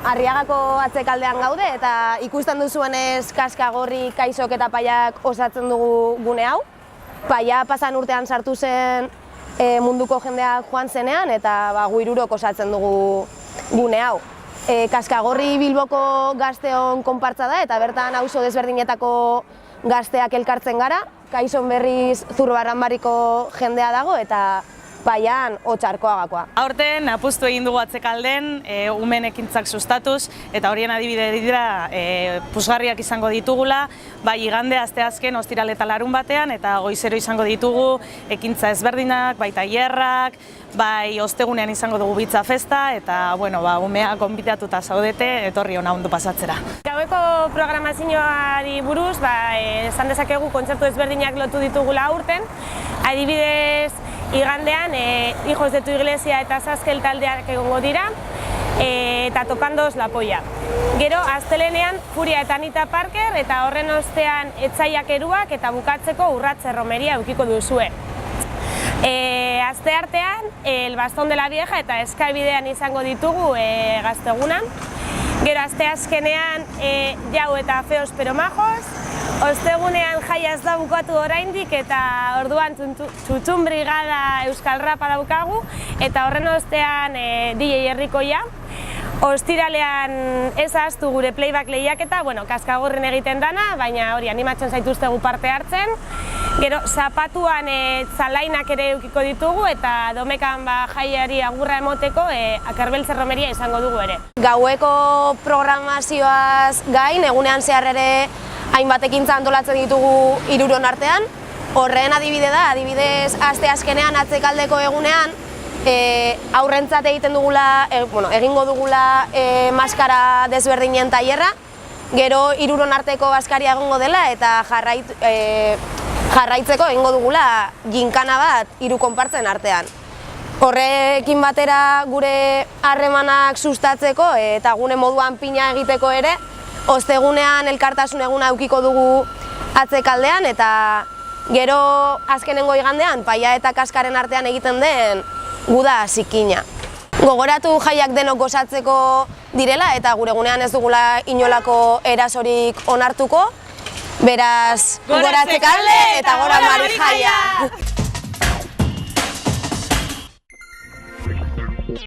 Arriagako atzekaldean gaude eta ikusten duzuenez Kaskagorri, Kaixok eta Paiak osatzen dugu gune hau. Paia pasan urtean sartu zen munduko jendeak joan zenean eta gu hirurok osatzen dugu gune hau. Kaskagorri Bilboko gazteon konpartza da eta bertan auzo desberdinetako gazteak elkartzen gara. Kaixon berriz Zurbaranbarriko jendea dago eta Paian Otxarkoagakoa. Aurten apustu egin dugu atzekalden umeen ekintzak sustatuz eta horien adibide dira puzgarriak izango ditugula, bai igande asteazken ostiral eta larun batean eta goizero izango ditugu ekintza ezberdinak, bai tailerrak, bai ostegunean izango dugu bitza festa eta umeak gonbidatuta zaudete etorri ona ondo pasatzera. Gaueko programazioari buruz, esan dezakegu kontzertu ezberdinak lotu ditugula aurten. Adibidez, igandean, Hijos de tu Iglesia eta Saskel taldeak egongo dira, eta Tocandos la Polla. Gero, astelenean, Furia eta Anita Parker, eta horren ostean Etzaiak Eruak eta bukatzeko Urratze Romeria edukiko duzue. Asteartean, El Bastón de la Vieja eta Eskabidean izango ditugu gaztegunan. Gero, asteazkenean, Jau eta Feos pero Majos. Ostegunean jaia ez da bukatu oraindik eta orduan Txutxun Brigada Euskal Rapa daukagu eta horren ostean DJ Herrikoia. Ostiralean ez ahaztu gure playback lehiaketa, Kaskagorrin egiten dana, baina hori animatzen zaituztegu parte hartzen. Gero zapatuan zalainak ere edukiko ditugu eta domekan jaiari agurra emoteko Akarbeltze Romeria izango dugu ere. Gaueko programazioaz gain, egunean zehar ere hainbat ekintza antolatzen ditugu hiruron artean. Horren adibide da, adibidez asteazkenean atzekaldeko egunean aurrentzat egiten dugula, egingo dugula maskara desberdinen tailerra. Gero hiruron arteko bazkaria egongo dela eta jarraitzeko egingo dugula ginkana bat hiru konpartzen artean. Horrekin batera gure harremanak sustatzeko eta gune moduan pina egiteko ere, ostegunean elkartasun eguna edukiko dugu atzekaldean eta gero azkenengo igandean Paia eta Kaskaren artean egiten den guda zikina. Gogoratu jaiak denok gozatzeko direla eta gure egunean ez dugula inolako erasorik onartuko. Beraz, gora atzekalde eta gora Marijaia!